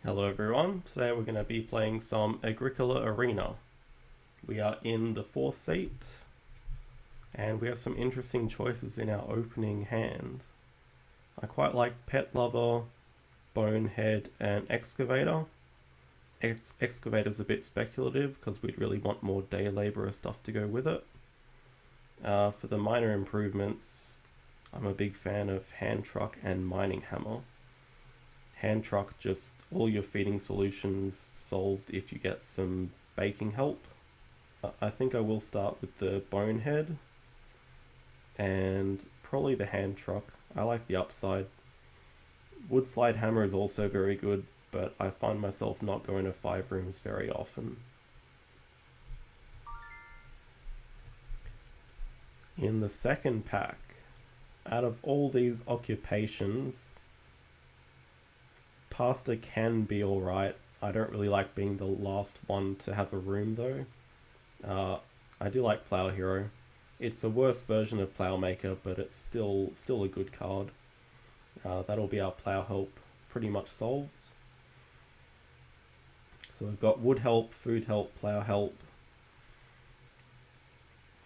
Hello everyone, today we're going to be playing some Agricola Arena. We are in the 4th seat and we have some interesting choices in our opening hand. I quite like Pet Lover, Bonehead and Excavator. Excavator's a bit speculative because we'd really want more day labourer stuff to go with it. For the minor improvements, I'm a big fan of Hand Truck and Mining Hammer. Hand Truck, just all your feeding solutions solved if you get some baking help. I think I will start with the Bonehead and probably the Hand Truck. I like the upside. Wood Slide Hammer is also very good, but I find myself not going to 5 rooms very often. In the second pack, out of all these occupations, Pastor can be alright. I don't really like being the last one to have a room though. I do like Plow Hero. It's a worse version of Plowmaker, but it's still a good card. That'll be our Plow Help pretty much solved. So we've got Wood Help, Food Help, Plow Help.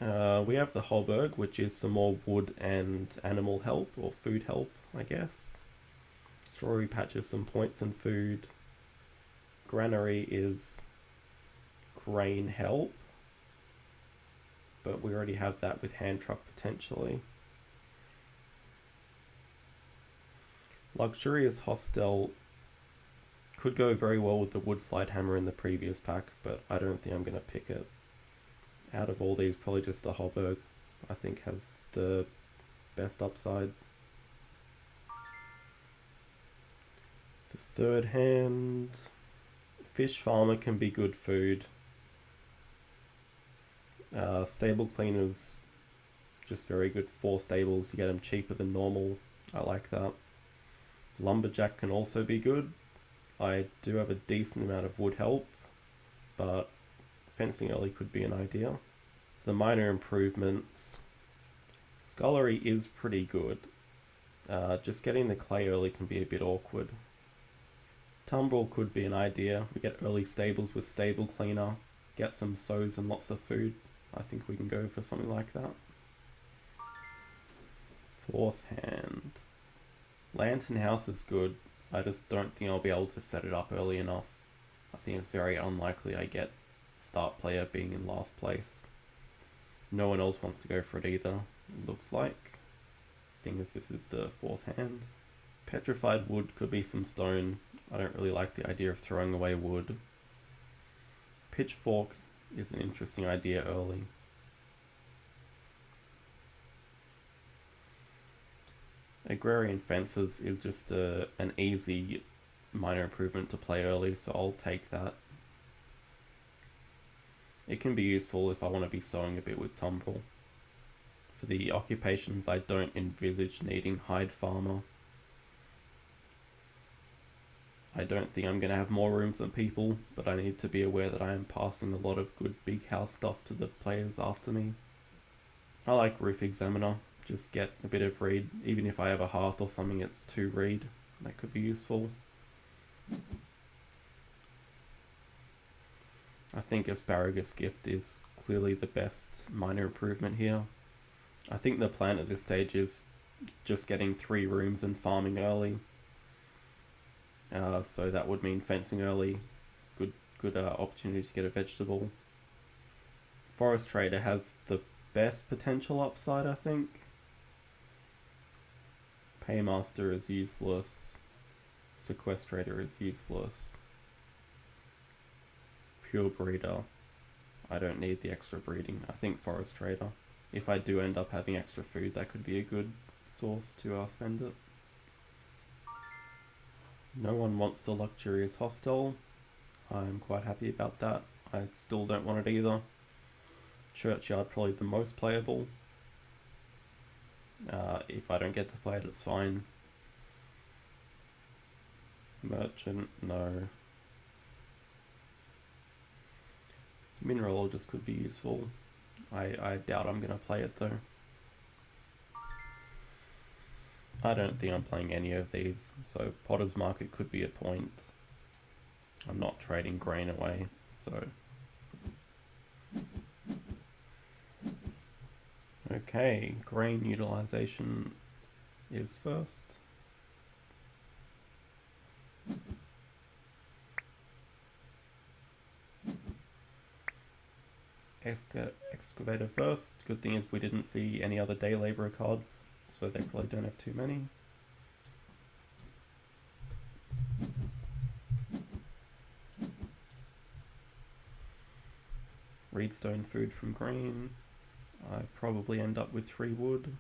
We have the Hobberg, which is some more wood and animal help, or food help, I guess. Strawberry Patch is some points and food. Granary is grain help, but we already have that with Hand Truck potentially. Luxurious Hostel could go very well with the Wood Slide Hammer in the previous pack, but I don't think I'm going to pick it. Out of all these, probably just the Hobberg I think has the best upside. The third hand, Fish Farmer can be good food. Stable Cleaner's just very good for stables. You get them cheaper than normal. I like that. Lumberjack can also be good. I do have a decent amount of wood help, but fencing early could be an idea. The minor improvements, Scullery is pretty good. Just getting the clay early can be a bit awkward. Tumbrel could be an idea. We get early stables with Stable Cleaner, get some sows and lots of food. I think we can go for something like that. Fourth hand. Lantern House is good. I just don't think I'll be able to set it up early enough. I think it's very unlikely I get start player being in last place. No one else wants to go for it either, it looks like, seeing as this is the fourth hand. Petrified wood could be some stone. I don't really like the idea of throwing away wood. Pitchfork is an interesting idea early. Agrarian Fences is just an easy minor improvement to play early, so I'll take that. It can be useful if I want to be sowing a bit with Tumbrel. For the occupations, I don't envisage needing Hide Farmer. I don't think I'm going to have more rooms than people, but I need to be aware that I am passing a lot of good big house stuff to the players after me. I like Roof Examiner, just get a bit of read. Even if I have a hearth or something, it's 2 read. That could be useful. I think Asparagus Gift is clearly the best minor improvement here. I think the plan at this stage is just getting 3 rooms and farming early. So that would mean fencing early. Good opportunity to get a vegetable. Forest Trader has the best potential upside, I think. Paymaster is useless. Sequestrator is useless. Pure Breeder. I don't need the extra breeding. I think Forest Trader. If I do end up having extra food, that could be a good source to spend it. No one wants the Luxurious Hostel. I'm quite happy about that. I still don't want it either. Churchyard probably the most playable. If I don't get to play it, it's fine. Merchant, no. Mineralogist could be useful. I doubt I'm going to play it though. I don't think I'm playing any of these, so Potter's Market could be a point. I'm not trading grain away, so. Okay, grain utilization is first. Excavator first. Good thing is we didn't see any other day laborer cards, so they probably don't have too many. Reedstone food from green. I probably end up with 3 wood.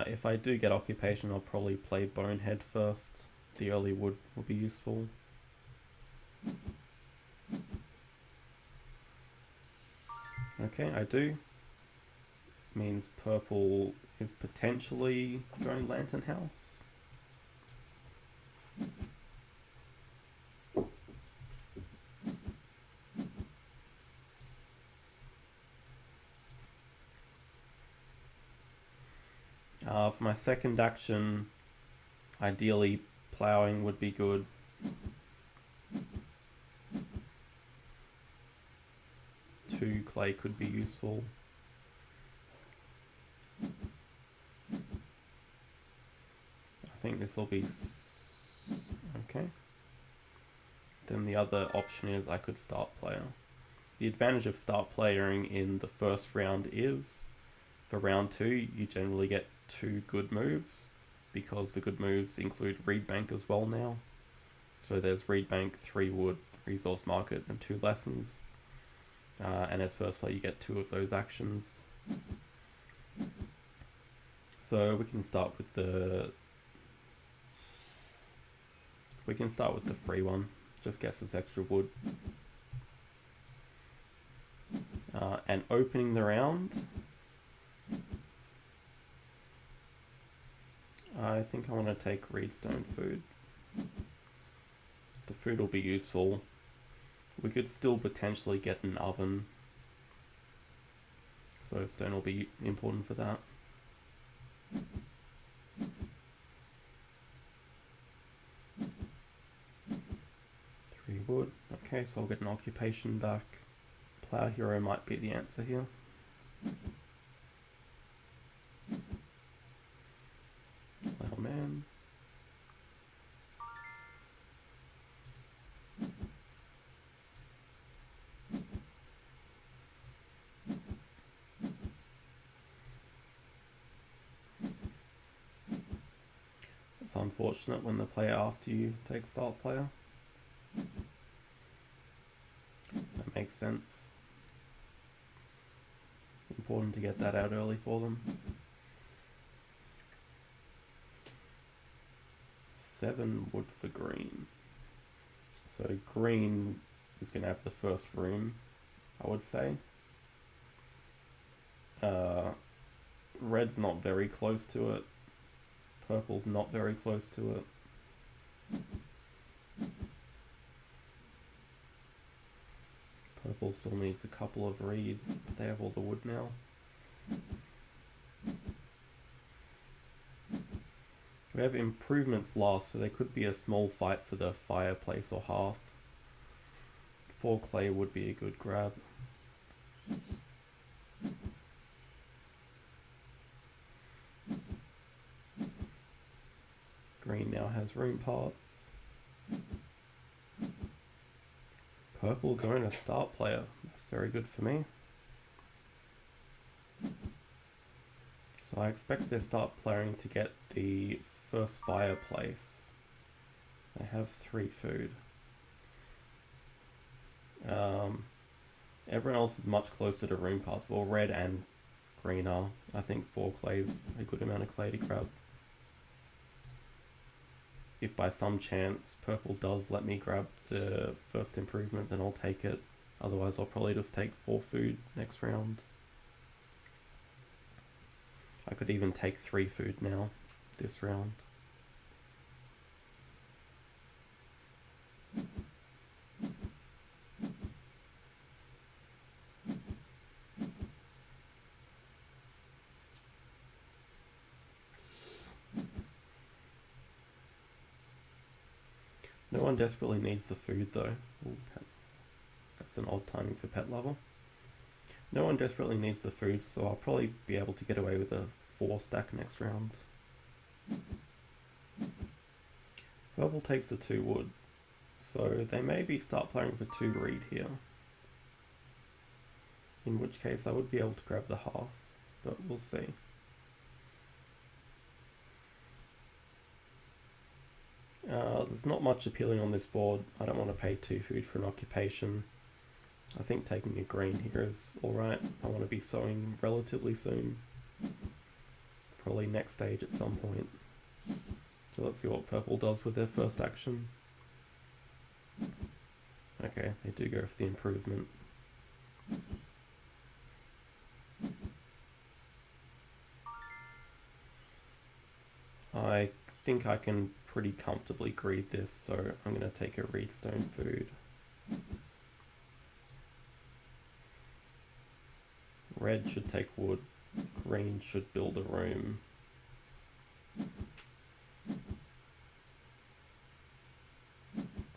If I do get occupation, I'll probably play Bonehead first. The early wood will be useful. Okay, I do. Means purple is potentially going Lantern House. For my second action, ideally ploughing would be good. Two clay could be useful. I think this will be okay. Then the other option is I could start player. The advantage of start playing in the first round is, for round 2, you generally get 2 good moves, because the good moves include Reed Bank as well now. So there's Reed Bank, 3 wood, resource market, and 2 lessons. And as first play, you get 2 of those actions. So we can start with the free one. Just guesses extra wood. And opening the round, I think I want to take Reedstone food. The food will be useful. We could still potentially get an oven, so stone will be important for that. Three wood. Okay, so I'll get an occupation back. Plough hero might be the answer here. Plowman. It's unfortunate when the player after you takes start player. That makes sense. Important to get that out early for them. 7 wood for green. So green is going to have the first room, I would say. Red's not very close to it. Purple's not very close to it. Purple still needs a couple of reed, but they have all the wood now. We have improvements last, so there could be a small fight for the fireplace or hearth. 4 clay would be a good grab. Green now has room parts. Purple going to start player. That's very good for me. So I expect their start playing to get the first fireplace. They have 3 food. Everyone else is much closer to room parts. Well, red and green are. I think 4 clay is a good amount of clay to grab. If by some chance purple does let me grab the first improvement, then I'll take it. Otherwise I'll probably just take 4 food next round. I could even take 3 food now this round. No one desperately needs the food though. Ooh, pet. That's an odd timing for pet level. No one desperately needs the food, so I'll probably be able to get away with a 4 stack next round. Purple takes the 2 wood, so they maybe start playing for 2 reed here. In which case I would be able to grab the hearth, but we'll see. There's not much appealing on this board. I don't want to pay 2 food for an occupation. I think taking a green here is alright. I want to be sowing relatively soon. Probably next stage at some point. So let's see what purple does with their first action. Okay, they do go for the improvement. I think I can pretty comfortably greed this, so I'm going to take a reedstone food. Red should take wood, green should build a room.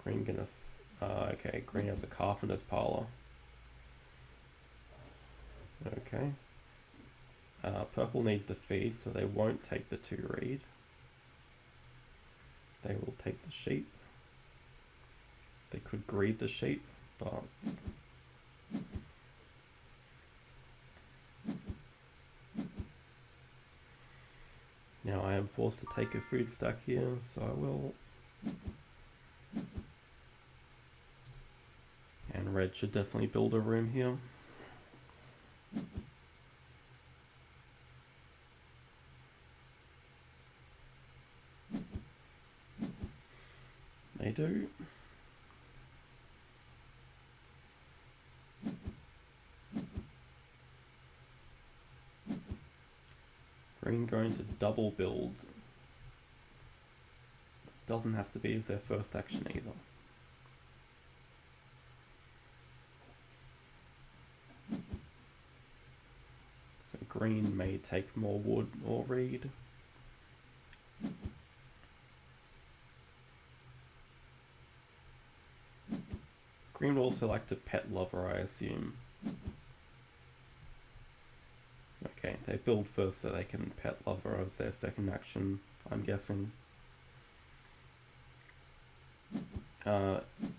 Green gonna, okay, green has a carpenter's parlour. Okay. Purple needs to feed, so they won't take the 2 reed. They will take the sheep. They could greed the sheep, but now I am forced to take a food stack here, so I will. And red should definitely build a room here. They do. Green going to double build. Doesn't have to be as their first action either. So green may take more wood or reed. Green would also like to pet lover, I assume. Okay, they build first so they can pet lover as their second action, I'm guessing.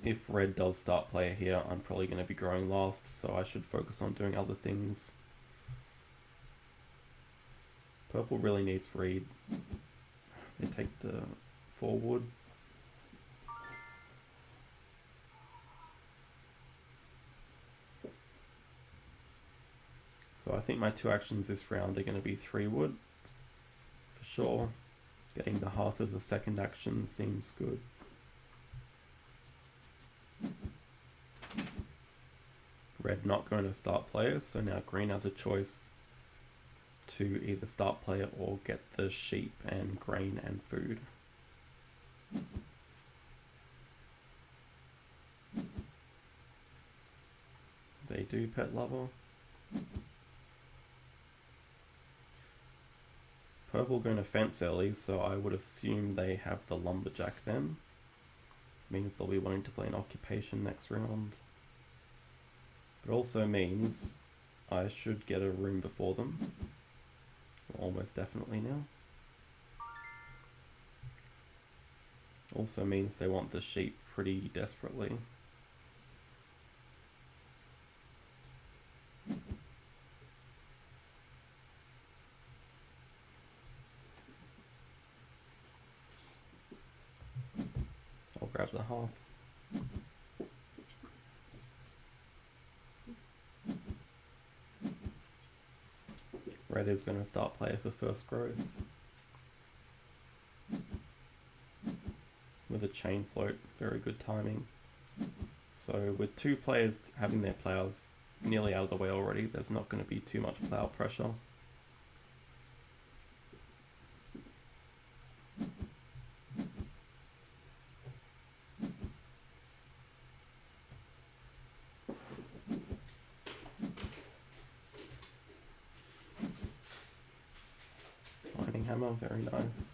If red does start player here, I'm probably going to be growing last, so I should focus on doing other things. Purple really needs reed. They take the 4 wood. So I think my 2 actions this round are going to be 3 wood, for sure. Getting the hearth as a second action seems good. Red not going to start player, so now green has a choice to either start player or get the sheep and grain and food. They do pet lover. Purple going to fence early, so I would assume they have the lumberjack then. Means they'll be wanting to play an occupation next round. But also means I should get a room before them. Almost definitely now. Also means they want the sheep pretty desperately. I'll grab the hearth. Red is going to start player for first growth. With a chain float, very good timing. So with 2 players having their plows nearly out of the way already, there's not going to be too much plow pressure. Mining hammer, very nice.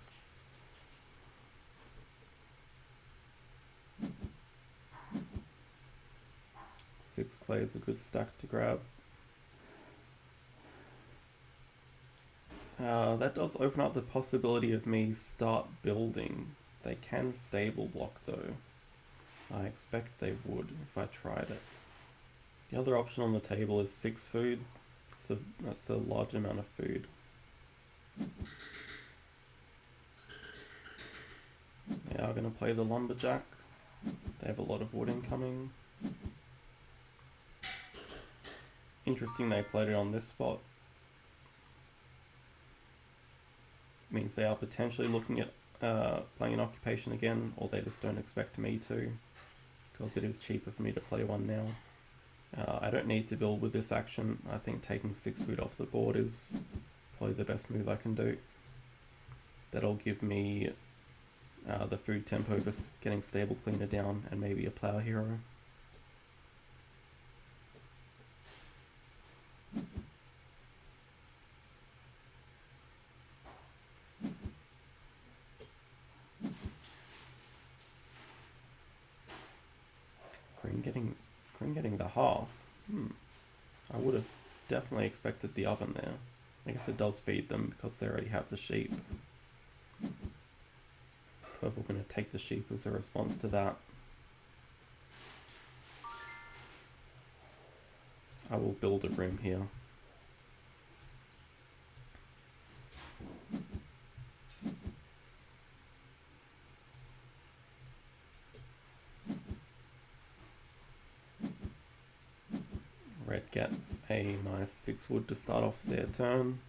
6 clay is a good stack to grab. That does open up the possibility of me start building. They can stable block though. I expect they would if I tried it. The other option on the table is 6 food, so that's a large amount of food. They are going to play the lumberjack. They have a lot of wood incoming. Interesting they played it on this spot. Means they are potentially looking at playing an occupation again, or they just don't expect me to, because it is cheaper for me to play one now. I don't need to build with this action. I think taking 6 food off the board is probably the best move I can do. That'll give me the food tempo for getting stable cleaner down, and maybe a plow hero. Green getting the half. I would have definitely expected the oven there. I guess it does feed them because they already have the sheep. Purple going to take the sheep as a response to that. I will build a room here. Red gets a nice 6 wood to start off their turn.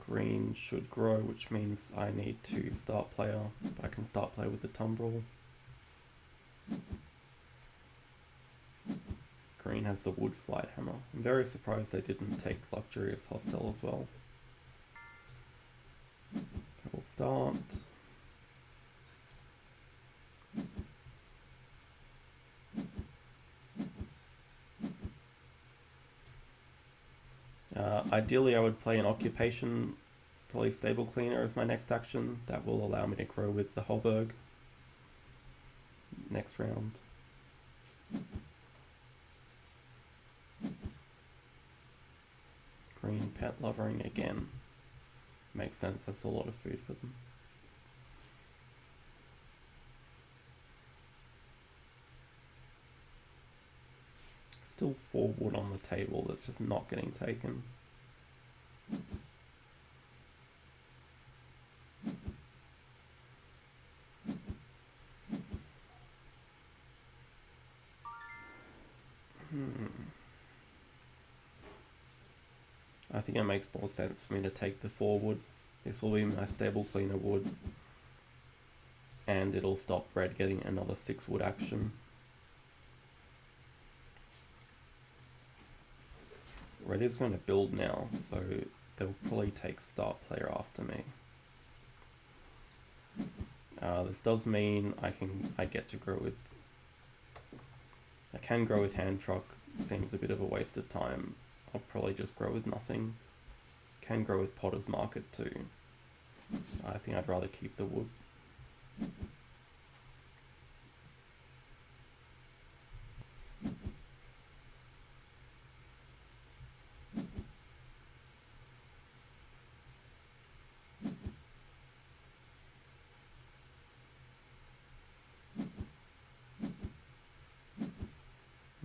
Green should grow, which means I need to start player, but I can start play with the Tumbrel. Green has the wood slide hammer. I'm very surprised they didn't take luxurious hostel as well. I will start. Ideally I would play an occupation, probably stable cleaner as my next action. That will allow me to grow with the Holberg next round. Green pet lovering again. Makes sense, that's a lot of food for them. Still 4 wood on the table that's just not getting taken. I think it makes more sense for me to take the 4 wood. This will be my stable cleaner wood, and it'll stop red getting another 6 wood action. Red is going to build now, so they'll probably take start player after me. This does mean I get to grow with. I can grow with hand truck. Seems a bit of a waste of time. I'll probably just grow with nothing. Can grow with Potter's Market too. I think I'd rather keep the wood.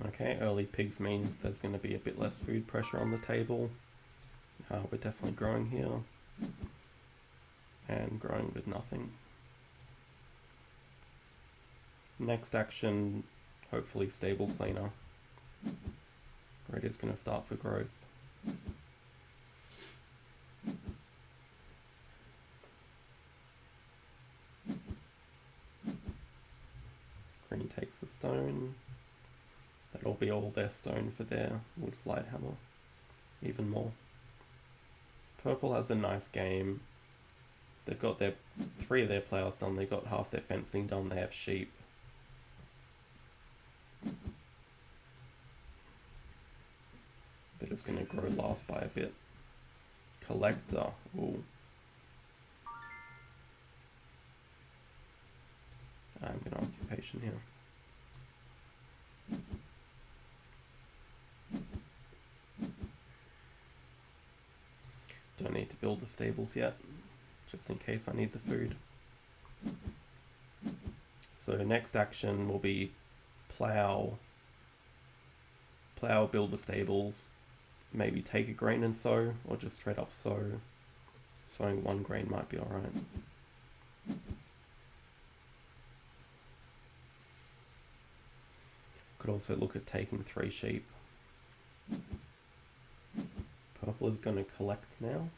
Okay, early pigs means there's going to be a bit less food pressure on the table. We're definitely growing here. And growing with nothing. Next action, hopefully stable cleaner. Red is going to start for growth. Green takes the stone. That'll be all their stone for their wood slide hammer. Even more. Purple has a nice game. They've got 3 of their plows done. They got half their fencing done. They have sheep. They're just going to grow last by a bit. Collector. Ooh. I'm going to occupation here. Don't need to build the stables yet, just in case I need the food. So next action will be plow, build the stables, maybe take a grain and sow, or just straight up sow. Sowing 1 grain might be alright. Could also look at taking 3 sheep. Purple is going to collect now.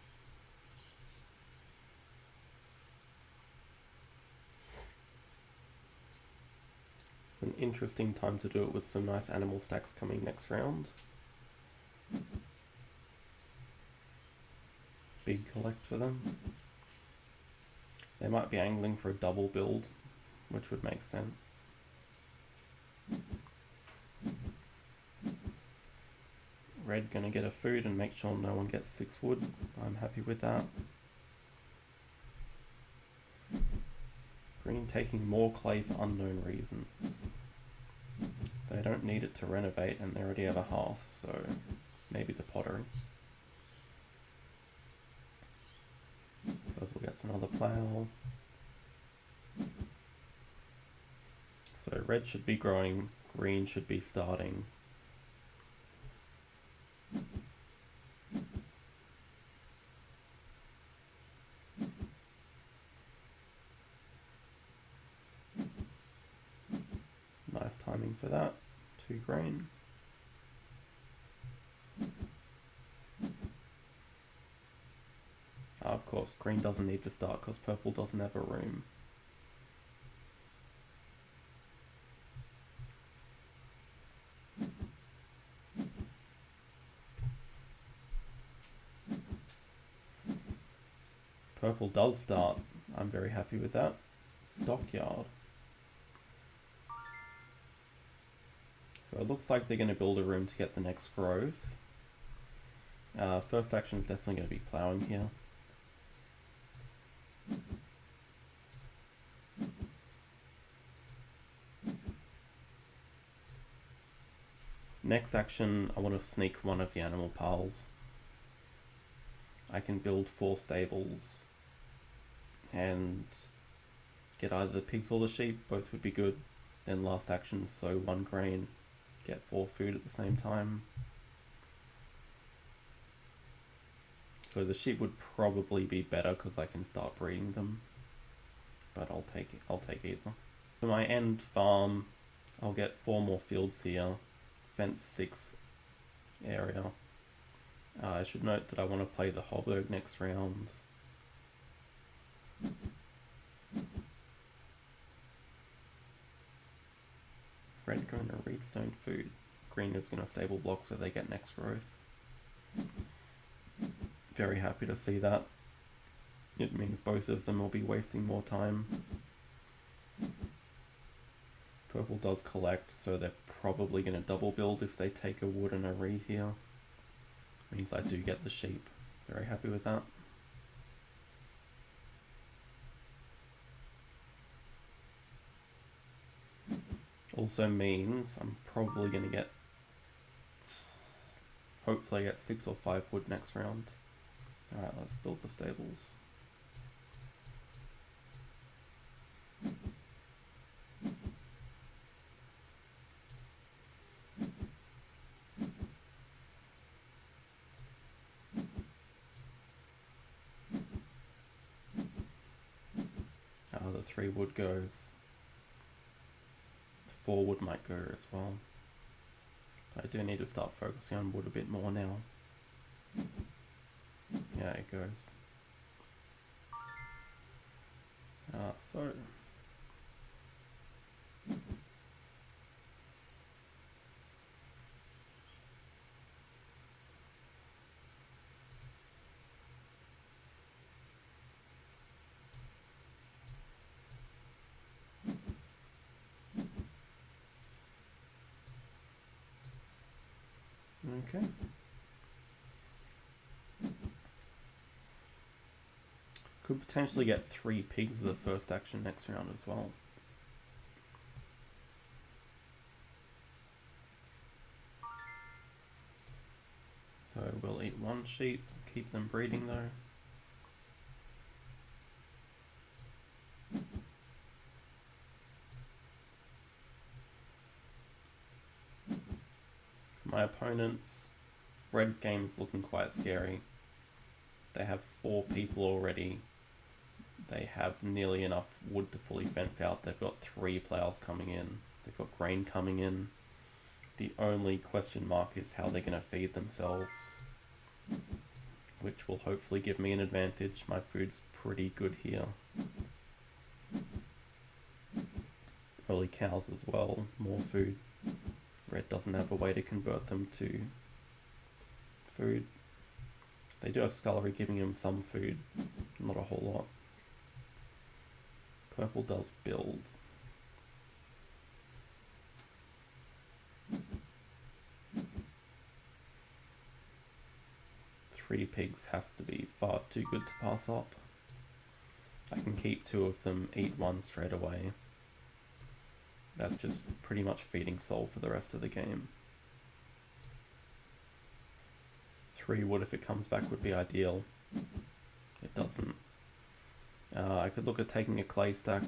It's an interesting time to do it with some nice animal stacks coming next round. Big collect for them. They might be angling for a double build, which would make sense. Red gonna get a food and make sure no one gets 6 wood. I'm happy with that. Green taking more clay for unknown reasons. They don't need it to renovate and they already have a hearth, so maybe the pottery. Purple gets another plow. So red should be growing, green should be starting. Nice timing for that. 2 grain. Of course, green doesn't need to start because purple doesn't have a room. Purple does start. I'm very happy with that. Stockyard. So it looks like they're going to build a room to get the next growth. First action is definitely going to be ploughing here. Next action, I want to sneak one of the animal piles. I can build 4 stables and get either the pigs or the sheep, both would be good. Then last action, sow 1 grain, get 4 food at the same time. So the sheep would probably be better because I can start breeding them, but I'll take either. For my end farm, I'll get 4 more fields here, fence 6 area. I should note that I want to play the Hobberg next round. Red going to redstone food. Green is going to stable block so they get next growth. Very happy to see that. It means both of them will be wasting more time. Purple does collect, so they're probably going to double build if they take a wood and a reed here. Means I do get the sheep. Very happy with that. Also means I'm probably going to get, hopefully I get 6 or 5 wood next round. Alright, let's build the stables. The 3 wood goes. The 4 wood might go as well. I do need to start focusing on wood a bit more now. Yeah, it goes. So okay. Could potentially get 3 pigs as the first action next round as well. So we'll eat one sheep, keep them breeding though. For my opponents, Red's game is looking quite scary. They have 4 people already. They have nearly enough wood to fully fence out. They've got 3 plows coming in. They've got grain coming in. The only question mark is how they're going to feed themselves, which will hopefully give me an advantage. My food's pretty good here. Early cows as well, more food. Red doesn't have a way to convert them to food. They do have scullery giving them some food, not a whole lot. Purple does build. Three pigs has to be far too good to pass up. I can keep 2 of them, eat 1 straight away. That's just pretty much feeding soul for the rest of the game. 3 wood if it comes back would be ideal. It doesn't. I could look at taking a clay stack.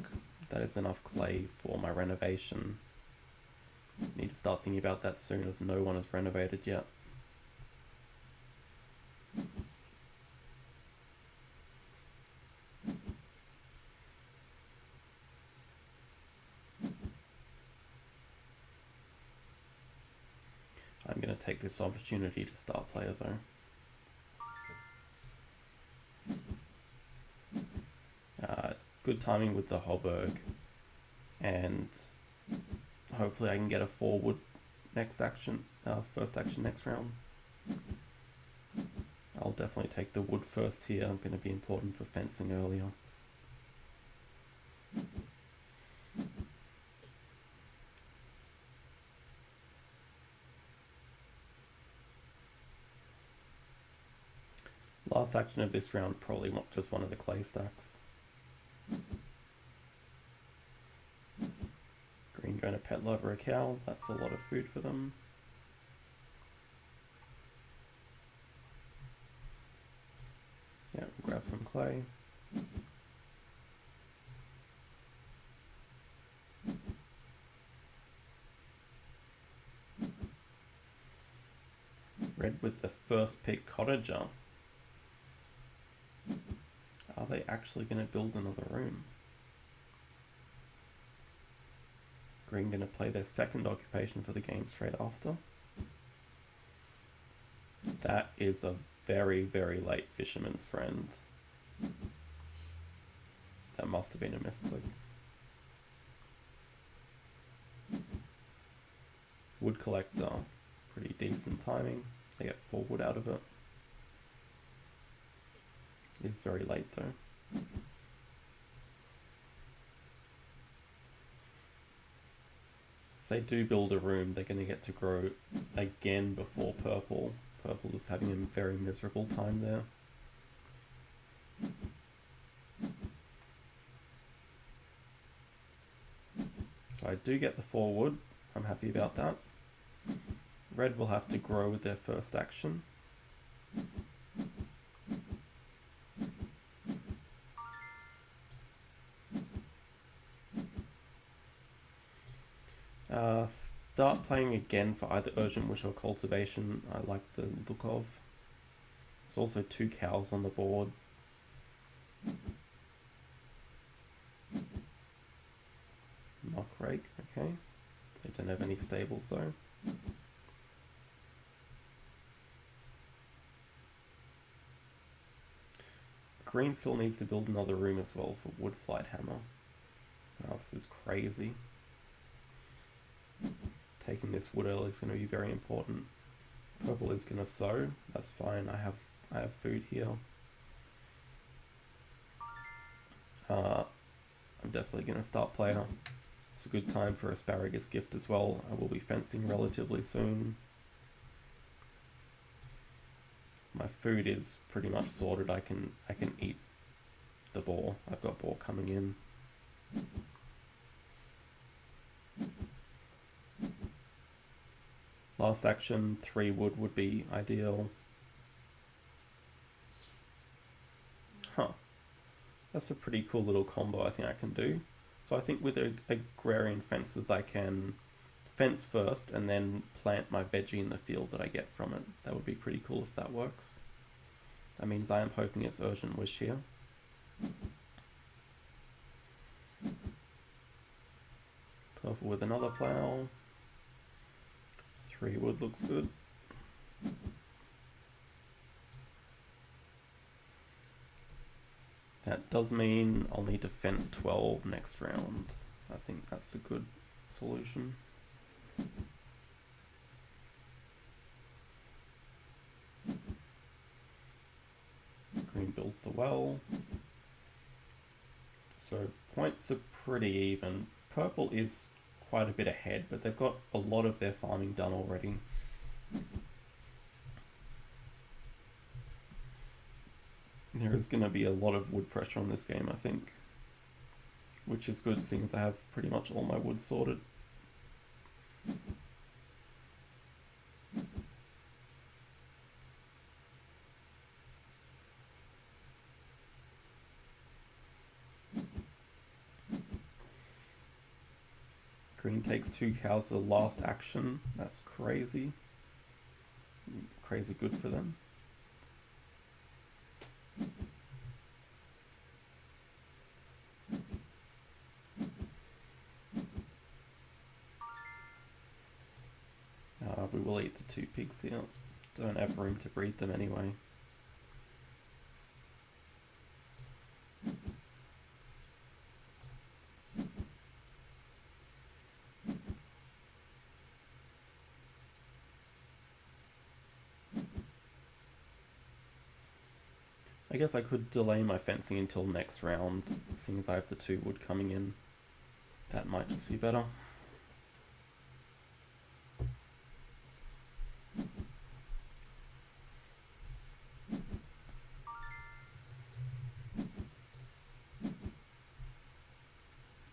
That is enough clay for my renovation. Need to start thinking about that soon as no one has renovated yet. I'm going to take this opportunity to start player though. It's good timing with the Hoburg, and hopefully I can get a 4 wood next action, first action next round. I'll definitely take the wood first here. I'm going to be important for fencing earlier. Last action of this round, probably just one of the clay stacks. Green going to pet lover a cow, that's a lot of food for them. Yeah, we'll grab some clay. Red with the first pick cottager. Are they actually going to build another room? Green going to play their second occupation for the game straight after. That is a very, very late fisherman's friend. That must have been a misclick. Wood collector, pretty decent timing. They get 4 wood out of it. It's very late though. If they do build a room, they're going to get to grow again before purple. Purple is having a very miserable time there. So I do get the 4 wood. I'm happy about that. Red will have to grow with their first action. Start playing again for either Urgent Wish or Cultivation. I like the look of. There's also 2 cows on the board. Knock Rake, okay. They don't have any stables though. Green still needs to build another room as well for Wood Slide Hammer. Oh, this is crazy. Taking this wood early is going to be very important. Purple is going to sow. That's fine. I have food here. I'm definitely going to start player. It's a good time for Asparagus Gift as well. I will be fencing relatively soon. My food is pretty much sorted. I can eat the boar. I've got boar coming in. Last action, 3 wood would be ideal. That's a pretty cool little combo I think I can do. So I think with agrarian fences I can fence first and then plant my veggie in the field that I get from it. That would be pretty cool if that works. That means I am hoping it's Urgent Wish here. Purple with another plow. 3 wood looks good. That does mean I'll need to fence 12 next round. I think that's a good solution. Green builds the well. So points are pretty even. Purple is quite a bit ahead, but they've got a lot of their farming done already. There is going to be a lot of wood pressure on this game, I think. Which is good, seeing as I have pretty much all my wood sorted. Green takes 2 cows as the last action. That's crazy. Crazy good for them. We will eat the 2 pigs here. Don't have room to breed them anyway. I guess I could delay my fencing until next round, seeing as I have the 2 wood coming in. That might just be better.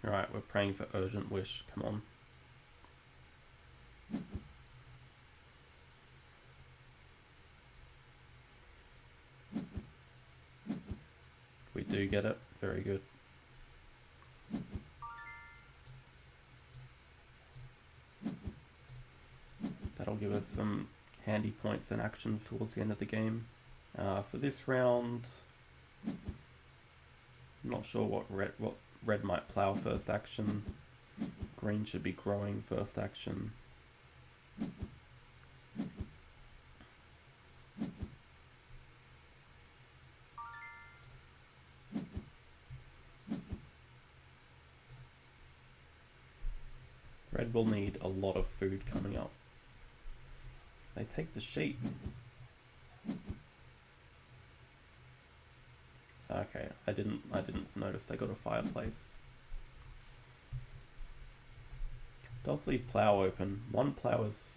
Alright, we're praying for Urgent Wish, come on. We do get it, very good. That'll give us some handy points and actions towards the end of the game. For this round, I'm not sure what red might plow first action. Green should be growing first action. Red will need a lot of food coming up. They take the sheep. Okay, I didn't notice they got a fireplace. Does leave plow open. 1 plow is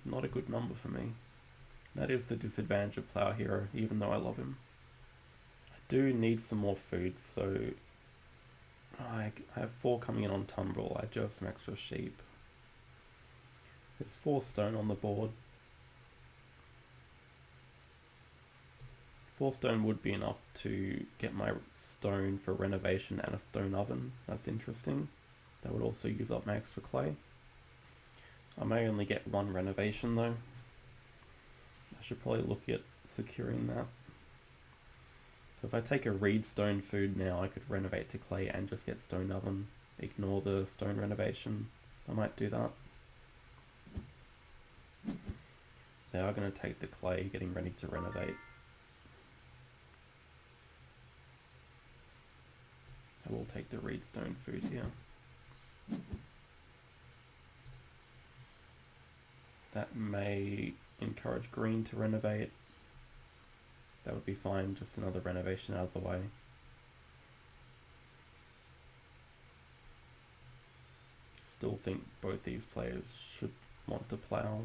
not a good number for me. That is the disadvantage of Plow Hero, even though I love him. I do need some more food, so I have 4 coming in on Tumbrel. I do have some extra sheep. There's 4 stone on the board. 4 stone would be enough to get my stone for renovation and a stone oven. That's interesting. That would also use up my extra clay. I may only get 1 renovation though. I should probably look at securing that. So if I take a reed stone food now, I could renovate to clay and just get stone oven. Ignore the stone renovation. I might do that. They are going to take the clay, getting ready to renovate. I will take the reed stone food here. That may encourage green to renovate. That would be fine, just another renovation out of the way. Still think both these players should want to plow.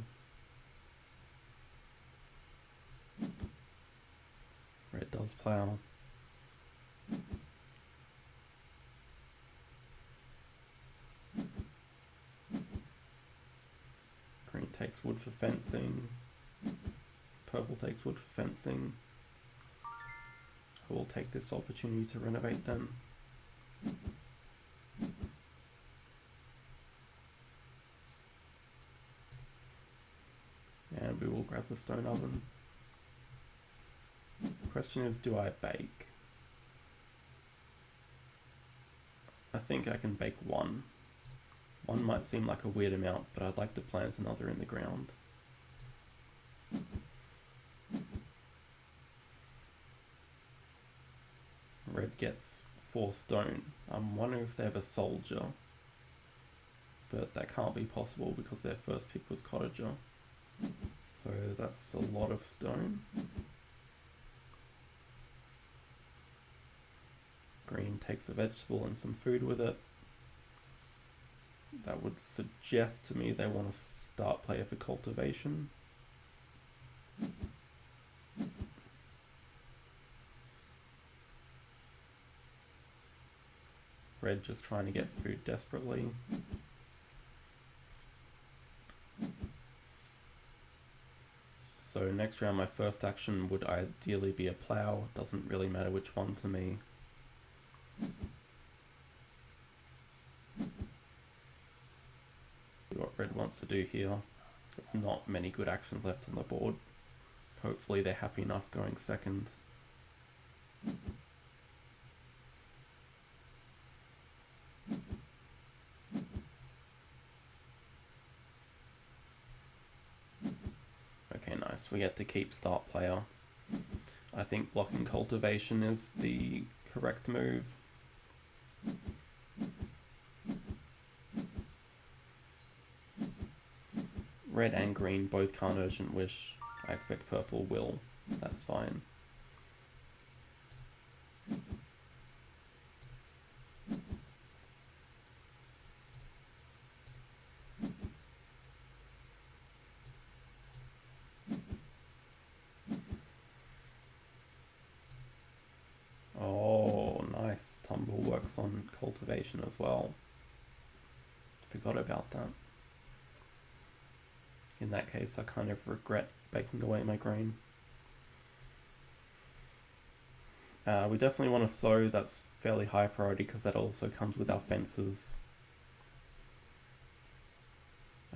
Red does plow. Green takes wood for fencing. Purple takes wood for fencing. I will take this opportunity to renovate them. And we will grab the stone oven. Question is, do I bake? I think I can bake one. One might seem like a weird amount, but I'd like to plant another in the ground. Red gets 4 stone. I'm wondering if they have a soldier, but that can't be possible because their first pick was cottager. So that's a lot of stone. Green takes a vegetable and some food with it. That would suggest to me they want to start player for cultivation. Red just trying to get food desperately. So next round my first action would ideally be a plow. Doesn't really matter which one to me. See what red wants to do here. There's not many good actions left on the board. Hopefully they're happy enough going second. Okay, nice. We get to keep start player. I think blocking cultivation is the correct move. Red and green both can't urgent wish. I expect purple will. That's fine. Oh, nice. Tumbrel works on cultivation as well. Forgot about that. In that case, I kind of regret baking away my grain. We definitely want to sow. That's fairly high priority because that also comes with our fences.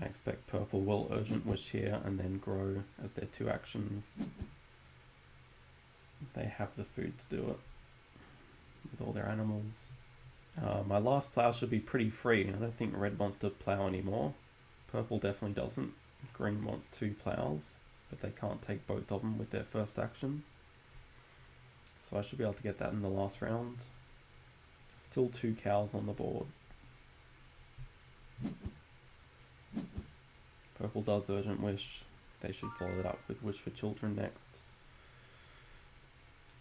I expect purple will urgent wish here and then grow as their 2 actions. They have the food to do it with all their animals. My last plow should be pretty free. I don't think red wants to plow anymore. Purple definitely doesn't. Green wants 2 plows, but they can't take both of them with their first action. So I should be able to get that in the last round. Still 2 cows on the board. Purple does urgent wish. They should follow it up with wish for children next.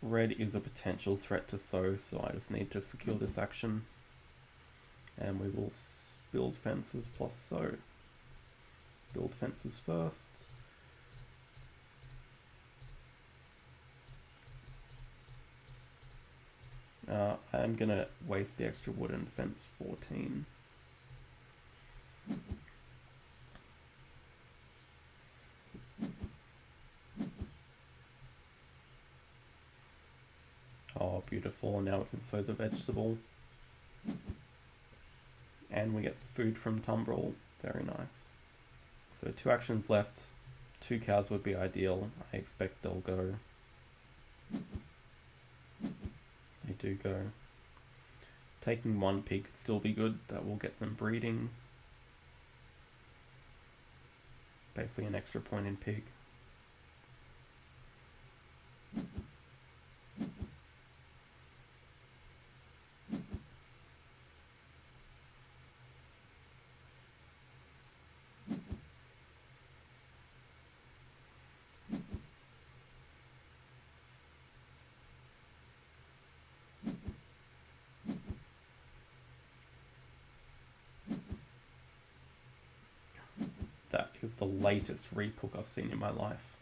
Red is a potential threat to sow, so I just need to secure this action. And we will build fences plus sow. Build fences first. I'm gonna waste the extra wood and fence 14. Oh, beautiful. Now we can sow the vegetable. And we get food from Tumbrel. Very nice. So 2 actions left. 2 cows would be ideal. I expect they'll go. They do go. Taking 1 pig could still be good. That will get them breeding. Basically an extra point in pig. That is the latest repook I've seen in my life.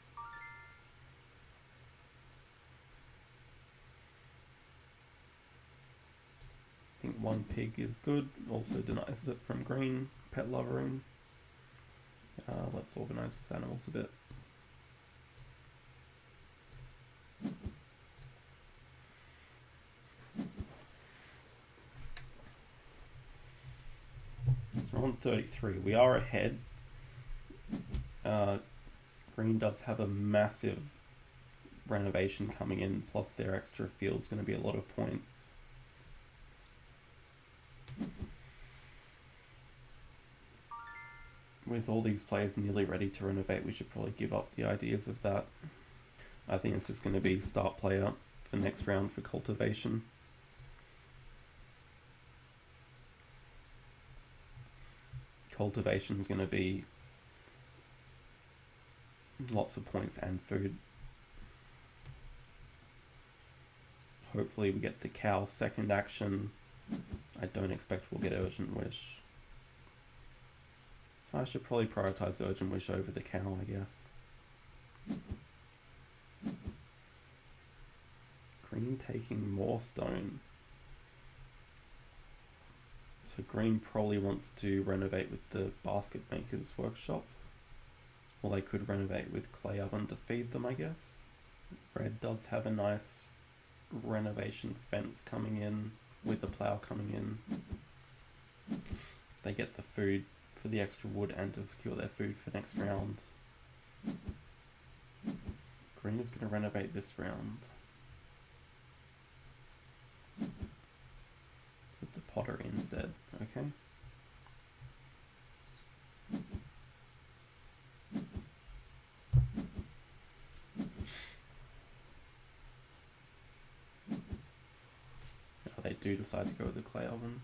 I think 1 pig is good. Also denies it from green, pet lovering. Let's organize these animals a bit. on 33. We are ahead. Green does have a massive renovation coming in, plus their extra field's going to be a lot of points. With all these players nearly ready to renovate, we should probably give up the ideas of that. I think it's just going to be start player for next round for cultivation. Cultivation is going to be lots of points and food. Hopefully we get the cow second action. I don't expect we'll get Urgent Wish. I should probably prioritize Urgent Wish over the cow, I guess. Green taking more stone. So green probably wants to renovate with the basket maker's workshop. Or they could renovate with clay oven to feed them, I guess. Red does have a nice renovation fence coming in with the plow coming in. They get the food for the extra wood and to secure their food for next round. Green is going to renovate this round with the pottery instead. Okay. Now they do decide to go with the clay oven.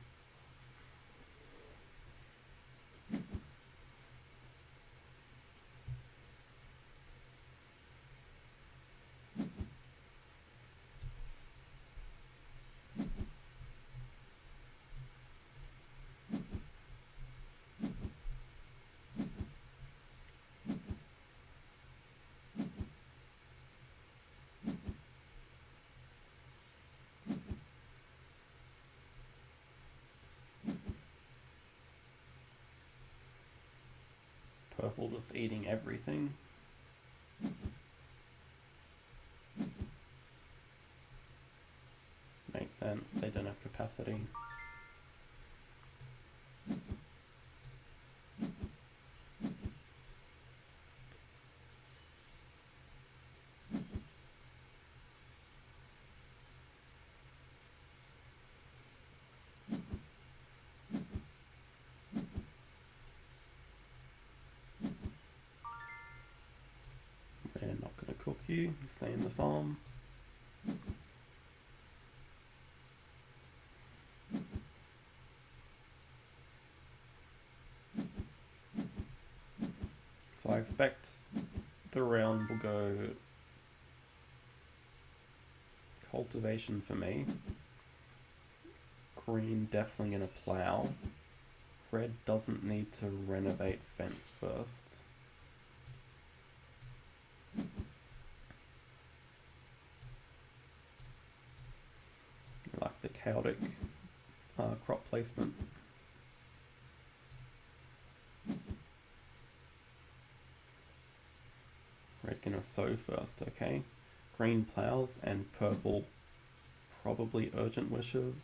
Purple just eating everything. Makes sense, they don't have capacity. We're not going to cook you, stay in the farm. So I expect the round will go cultivation for me. Green definitely going to plow. Red doesn't need to renovate fence first. I like the chaotic crop placement. Red gonna sow first, okay. Green plows and purple probably urgent wishes.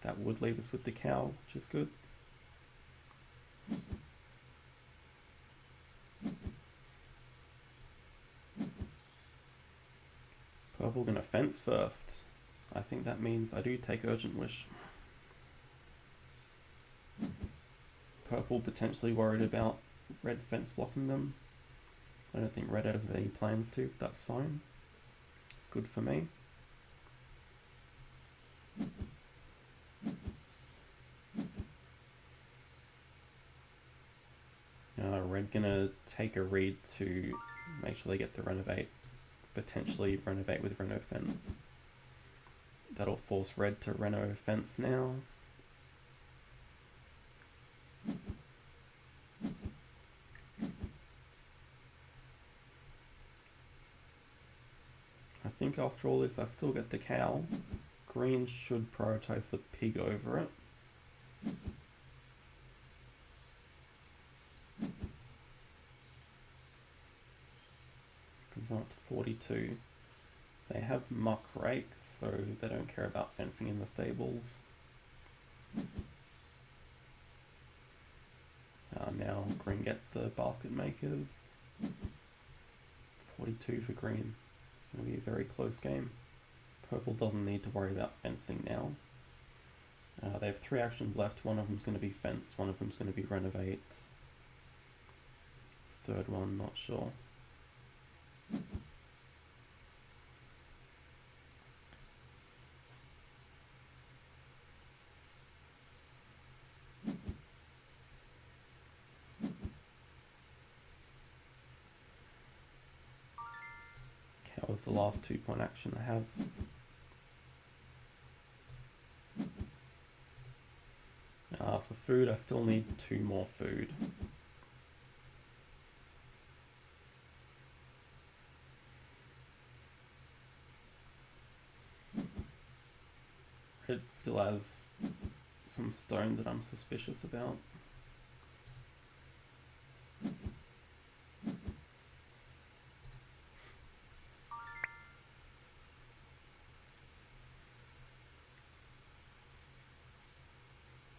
That would leave us with the cow, which is good. Purple gonna fence first. I think that means I do take urgent wish. Purple potentially worried about red fence blocking them. I don't think red has any plans to, but that's fine. It's good for me. Red gonna take a read to make sure they get the renovate. Potentially renovate with reno fence. That'll force red to reno fence now. I think after all this I still get the cow. Green should prioritize the pig over it. Comes up to 42. They have muck rake, so they don't care about fencing in the stables. now green gets the basket makers. 42 for green. It's going to be a very close game. Purple doesn't need to worry about fencing now. They have 3 actions left. One of them's going to be fence, one of them's going to be renovate. Third one, not sure. That was the last 2-point action I have. For food, I still need 2 more food. It still has some stone that I'm suspicious about.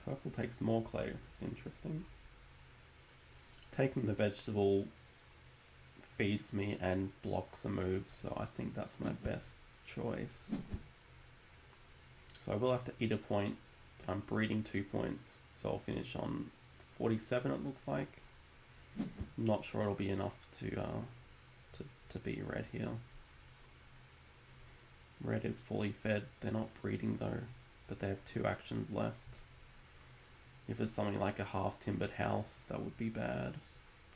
Purple takes more clay, it's interesting. Taking the vegetable feeds me and blocks a move, so I think that's my best choice. So I will have to eat a point, but I'm breeding 2 points, so I'll finish on 47 it looks like. I'm not sure it'll be enough to beat red here. Red is fully fed, they're not breeding though, but they have 2 actions left. If it's something like a half-timbered house, that would be bad.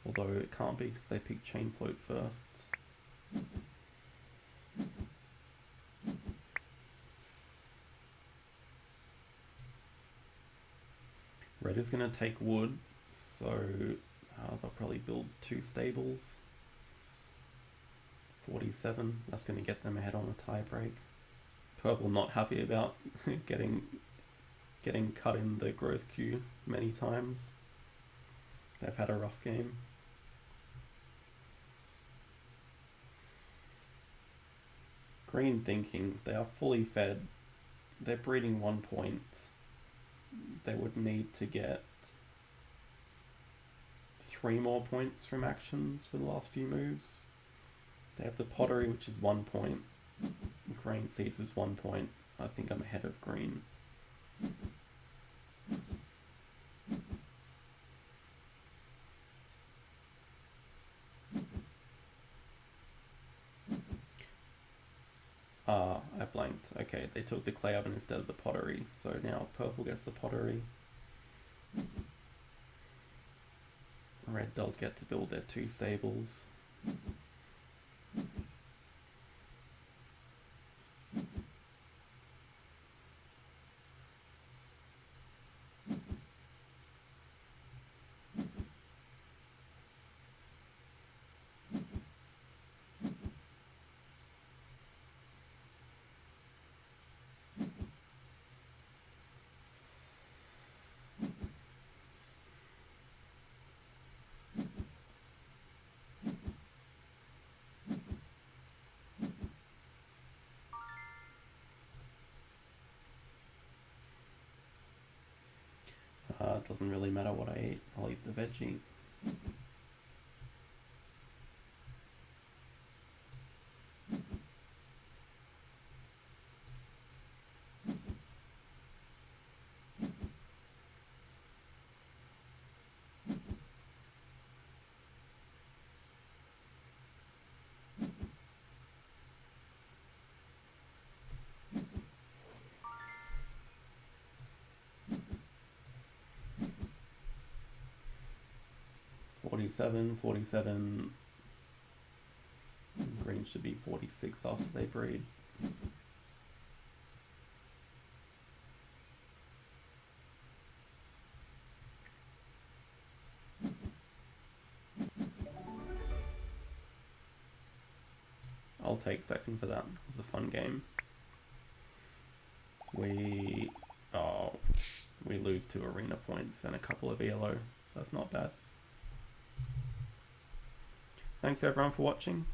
Although it can't be because they picked chain float first. Red is going to take wood, so they'll probably build 2 stables. 47, that's going to get them ahead on a tie break. Purple not happy about getting cut in the growth queue many times. They've had a rough game. Green thinking, they are fully fed. They're breeding 1 point. They would need to get 3 more points from actions for the last few moves. They have the pottery, which is 1 point. Green seeds is 1 point. I think I'm ahead of green. I blanked. Okay, they took the clay oven instead of the pottery, so now purple gets the pottery. Red does get to build their 2 stables. It doesn't really matter what I eat, I'll eat the veggie. Forty-seven. Green should be 46 after they breed. I'll take second for that. It was a fun game. We lose 2 arena points and a couple of ELO. That's not bad. Thanks everyone for watching.